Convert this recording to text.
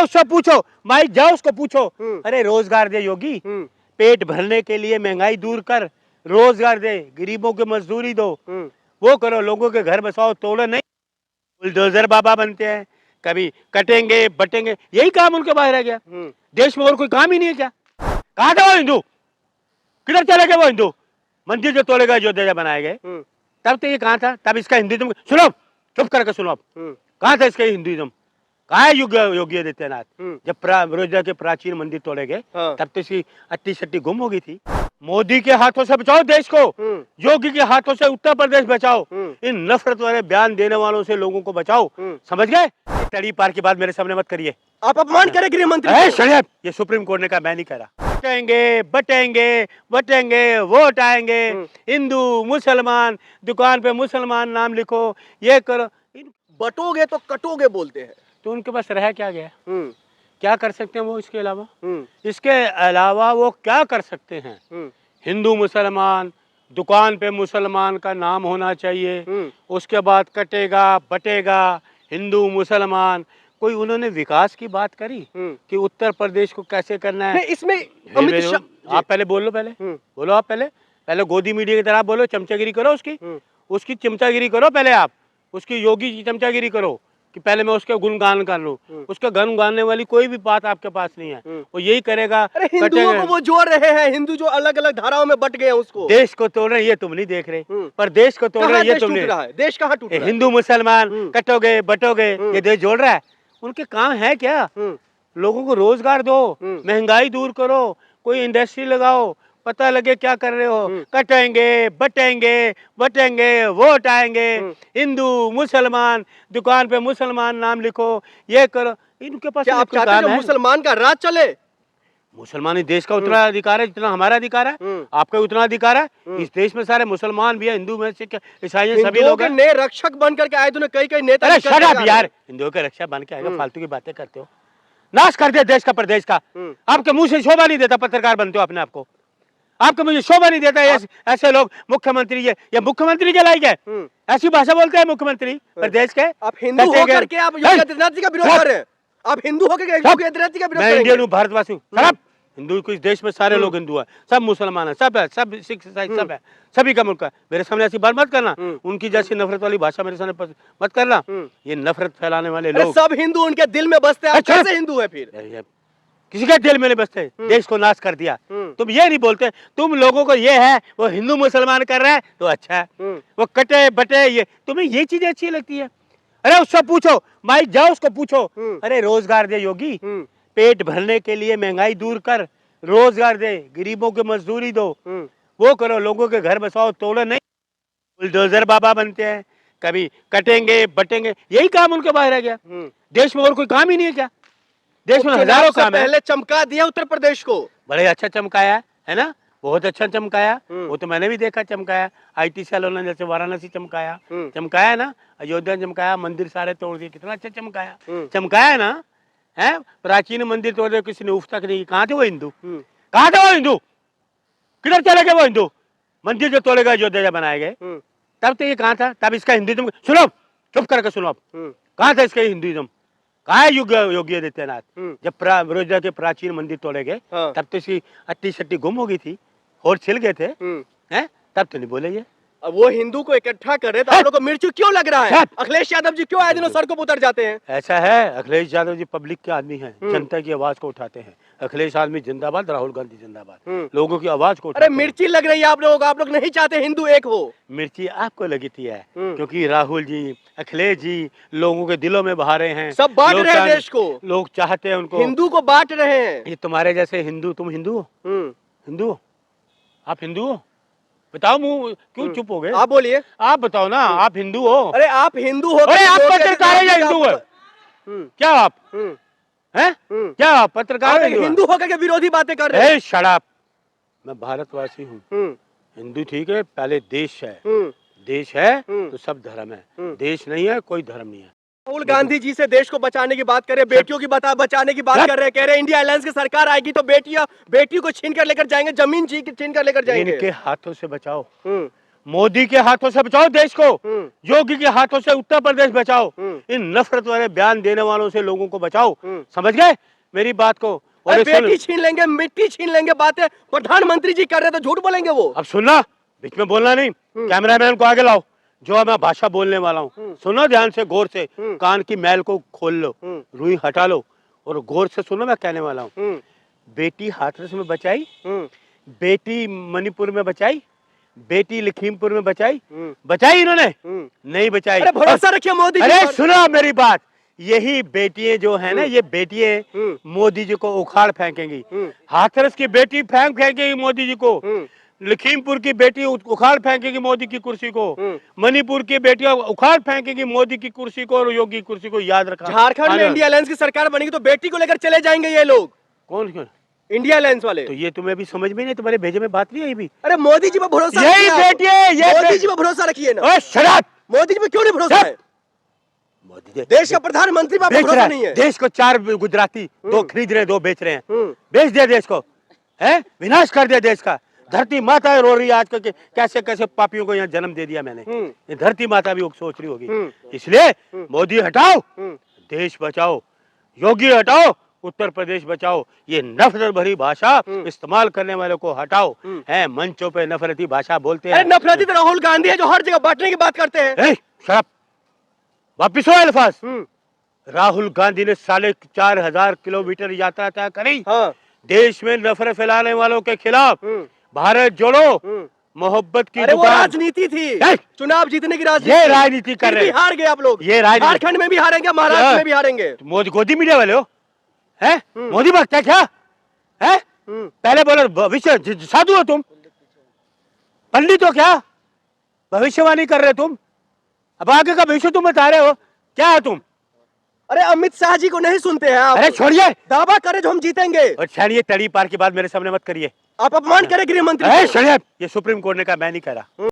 उससे पूछो, माई जाओ उसको पूछो। अरे रोजगार दे योगी, पेट भरने के लिए महंगाई दूर कर, रोजगार दे, गरीबों की मजदूरी दो, वो करो, लोगों के घर बसाओ, तोड़ो नहीं। बुलडोजर बाबा बनते हैं, कभी कटेंगे बटेंगे, यही काम उनके बाहर रह गया। देश में और कोई काम ही नहीं है क्या? कहा था वो हिंदू? किधर चले गए वो हिंदू? मंदिर जो तोड़े गए, अयोध्या बनाए गए, तब तो ये कहाँ था? तब इसका हिंदुइज्म सुनो, चुप करके सुनो। अब कहाँ था इसका हिंदुइज्म? कहा है योगी आदित्यनाथ? जब अयोध्या के प्राचीन मंदिर तोड़े गए, तब तो इसकी अट्टी सट्टी गुम हो गई थी। मोदी के हाथों से बचाओ देश को, योगी के हाथों से उत्तर प्रदेश बचाओ, इन नफरत वाले बयान देने वालों से लोगों को बचाओ। समझ गए? तड़ी पार की बात मेरे सामने मत करिए। आप अपमान करें गृह मंत्री। ये सुप्रीम कोर्ट ने कहा, मैं नहीं कह रहा। बटेंगे बटेंगे बटेंगे, वोट आएंगे, हिंदू मुसलमान, दुकान पे मुसलमान नाम लिखो, ये करो। बटोगे तो कटोगे बोलते हैं, तो उनके पास रह क्या गया? क्या कर सकते हैं वो इसके अलावा? इसके अलावा वो क्या कर सकते हैं? हिंदू मुसलमान, दुकान पे मुसलमान का नाम होना चाहिए, उसके बाद कटेगा बटेगा, हिंदू मुसलमान। कोई उन्होंने विकास की बात करी कि उत्तर प्रदेश को कैसे करना है? इसमें आप पहले बोलो, बोलो आप पहले गोदी मीडिया की तरह बोलो, चमचागिरी करो उसकी चमचागिरी करो पहले। आप उसकी योगी की चमचागिरी करो कि पहले मैं उसके गुणगान कर लूं। उसका गुण गाने वाली कोई भी बात आपके पास नहीं है, वो यही करेगा। अरे हिंदुओं को वो जोड़ रहे हैं, हिंदू जो अलग अलग धाराओं में बट गए हैं उसको। देश को तोड़ रहे हैं, ये तुम नहीं देख रहे, पर देश को तोड़ रहे हैं ये तुम नहीं। देश कहाँ टूट रहा है? हिंदू मुसलमान कटोगे बटोगे, ये देश जोड़ रहा है। उनके काम है क्या? लोगों को रोजगार दो, महंगाई दूर करो, कोई इंडस्ट्री लगाओ, पता लगे क्या कर रहे हो। कटेंगे बटेंगे बटेंगे, वोट आएंगे, हिंदू मुसलमान, दुकान पे मुसलमान नाम लिखो, ये करो। इनके पास आप चाहते हैं मुसलमान का राज चले? मुसलमान देश का उतना अधिकार है जितना हमारा अधिकार है, आपका उतना अधिकार है। इस देश में सारे मुसलमान भी है, हिंदू में से ईसाई सभी लोग हैं। नए रक्षक बन करके आए थे कई नेता। अरे शट अप यार, हिंदुओं के रक्षा बन के आएगा, फालतू की बातें करते हो, नाश कर दे देश का प्रदेश का। आपके मुंह से शोभा नहीं देता, पत्रकार बनते हो अपने आप को, आपको मुझे शोभा नहीं देता। ऐसे लोग मुख्यमंत्री, ये मुख्यमंत्री के लायक है? ऐसी भाषा बोलते हैं मुख्यमंत्री प्रदेश के? आप हिंदू होकर के आप योगी आदित्यनाथ जी का विरोध कर रहे हैं? आप हिंदू होकर के योगी आदित्यनाथ जी का विरोध? मैं इंडियन हूँ, भारतवासी हूँ। हिंदू को इस देश में सारे लोग हिंदू है, सब मुसलमान है, सब है, सब सिख ईसाई सब है, सभी का मुल्क है। मेरे सामने ऐसी बात मत करना, उनकी जैसी नफरत वाली भाषा मेरे सामने मत करना। ये नफरत फैलाने वाले लोग, सब हिंदू उनके दिल में बसते हैं, कैसे हिंदू है फिर? किसी के दिल में नहीं बसते। देश को नाश कर दिया। तुम ये नहीं बोलते, तुम लोगों को ये है वो हिंदू मुसलमान कर रहा है तो अच्छा है, वो कटे बटे, ये तुम्हें ये चीजें अच्छी लगती है। अरे उससे पूछो, माई जाओ उसको पूछो। अरे रोजगार दे योगी, पेट भरने के लिए महंगाई दूर कर, रोजगार दे, गरीबों की मजदूरी दो, वो करो, लोगों के घर बसाओ, तोड़ो नहीं। बुलडोजर बाबा बनते हैं, कभी कटेंगे बटेंगे, यही काम उनके बाहर रह गया। देश में और कोई काम ही नहीं है क्या? देश में हजारों काम है। पहले चमका दिया उत्तर प्रदेश को, बड़े अच्छा चमकाया है ना, बहुत अच्छा चमकाया। वो तो मैंने भी देखा चमकाया, IT सेल उन्होंने जैसे वाराणसी चमकाया ना, अयोध्या चमकाया, मंदिर सारे तोड़ दिए, कितना अच्छा चमकाया ना है। प्राचीन मंदिर तोड़ दिए, किसी ने उफ तक नहीं। कहाँ थे वो हिंदू? कहाँ थे वो हिंदू? किधर चले गए वो हिंदू? मंदिर जो तोड़े गए, अयोध्या बनाए गए, तब तो ये कहाँ था? तब इसका हिंदुइज्म सुनो, चुप करके सुनो। अब कहाँ था इसका हिंदुइज्म? कहा है योगी आदित्यनाथ? जब अयोध्या के प्राचीन मंदिर तोड़े गए, तब तो इसकी अट्टी सट्टी गुम हो गई थी, होठ छिल गए थे, हैं? तब तो नहीं बोले ये। अब वो हिंदू को इकट्ठा कर रहे, तो आप लोग को मिर्ची क्यों लग रहा है? अखिलेश यादव जी क्यों आए दिनों सड़कों पर उतर जाते हैं? ऐसा है, अखिलेश यादव जी पब्लिक के आदमी हैं, जनता की आवाज को उठाते हैं। अखिलेश आदमी जिंदाबाद, राहुल गांधी जिंदाबाद, लोगों की आवाज को। अरे मिर्ची लग रही है आप लोग नहीं चाहते हिंदू एक हो। मिर्ची आपको लगती है क्योंकि राहुल जी, अखिलेश जी लोगों के दिलों में बहारे हैं, सब बांट रहे हैं देश को, लोग चाहते हैं उनको, हिंदू को बांट रहे हैं। ये तुम्हारे जैसे हिंदू, तुम हिंदू हो? हिंदू हो आप? हिंदू हो? बताओ, मुंह क्यों चुप हो गए? आप बोलिए, आप बताओ ना, आप हिंदू हो? अरे आप हिंदू हो? अरे आप पत्रकार है या हिंदू है? क्या आप हैं? क्या आप पत्रकार है? हिंदू होकर के विरोधी बातें कर रहे हैं। शट अप, मैं भारतवासी हूँ। हिंदू ठीक है, पहले देश है, देश है तो सब धर्म है, देश नहीं है कोई धर्म नहीं है। राहुल गांधी जी से देश को बचाने की बात कर रहे, बेटियों की बचाने की बात कर रहे, कह रहे इंडिया अलायंस की सरकार आएगी तो बेटियों को छीन कर लेकर जाएंगे, जमीन छीन कर लेकर जाएंगे। इनके हाथों से बचाओ, मोदी के हाथों से बचाओ देश को, योगी के हाथों से उत्तर प्रदेश बचाओ, इन नफरत वाले बयान देने वालों से लोगों को बचाओ। समझ गए मेरी बात को? और बेटी छीन लेंगे, मिट्टी छीन लेंगे, बातें प्रधानमंत्री जी कर रहे तो झूठ बोलेंगे वो। अब सुनना, बीच में बोलना नहीं। कैमरामैन को आगे लाओ, जो मैं भाषा बोलने वाला हूँ सुनो ध्यान से, गौर से, कान की मैल को खोल लो, रुई हटा लो और गौर से सुनो मैं कहने वाला हूँ। बेटी हाथरस में बचाई, बेटी मणिपुर में बचाई, बेटी लखीमपुर में बचाई, बचाई इन्होंने? नहीं बचाई। अरे भरोसा रखिए मोदी जी। अरे सुनो मेरी बात, यही बेटियां जो है ना, ये बेटियां मोदी जी को उखाड़ फेंकेंगी। हाथरस की बेटी फेंकेगी मोदी जी को, लखीमपुर की बेटी उखाड़ फेंकेगी मोदी की कुर्सी को, मणिपुर की बेटियां उखाड़ फेंकेगी मोदी की कुर्सी को और योगी की कुर्सी को। याद रखा। झारखंड में इंडिया अलायंस की सरकार बनेगी तो बेटी को लेकर चले जाएंगे ये लोग। कौन? इंडिया अलायंस वाले। तो ये तुम्हें अभी समझ में नहीं, तुम्हारे भेजे में बात नहीं आई भी। अरे मोदी जी पर भरोसा यही बेटियां, ये मोदी जी पर भरोसा रखिए ना। ओए शट अप! मोदी जी पर क्यों नहीं भरोसा है? मोदी देश का प्रधानमंत्री पर भरोसा नहीं है। देश को 4 गुजराती, 2 खरीद रहे, 2 बेच रहे हैं। बेच दे देश को, है विनाश कर दे देश का। धरती माता रो रही है आज के कैसे कैसे पापियों को यहाँ जन्म दे दिया मैंने। ये धरती माता भी सोच रही होगी। इसलिए मोदी हटाओ, देश बचाओ, योगी हटाओ, उत्तर प्रदेश बचाओ। ये नफरत भरी भाषा इस्तेमाल करने वाले को हटाओ। है मंचों पे नफरती भाषा बोलते हैं। नफरती तो राहुल गांधी है जो हर जगह बांटने की बात करते हैं। शराब वापिस हो अल्फाज। राहुल गांधी ने 4,500 किलोमीटर यात्रा तय करी। देश में नफरत फैलाने वालों के खिलाफ भारत जोड़ो, मोहब्बत की वो राजनीति थी, चुनाव जीतने की राजनीति। ये राजनीति कर रहे हैं। हार गए आप लोग। ये झारखंड में भी हारेंगे, महाराष्ट्र में भी हारेंगे। मोदी गोदी मीडिया वाले हो, है मोदी भक्त है क्या? है पहले बोलो भविष्य साधु हो तुम, पंडित हो क्या? भविष्यवाणी कर रहे तुम, अब आगे का भविष्य तुम बता रहे हो, क्या है तुम? अरे अमित शाह जी को नहीं सुनते हैं आप? अरे छोड़िए, दावा करे जो हम जीतेंगे। और छाड़िए, तड़ी पार की बात मेरे सामने मत करिए। आप अपमान करें गृह मंत्री। ये सुप्रीम कोर्ट ने कहा, मैं नहीं कह रहा।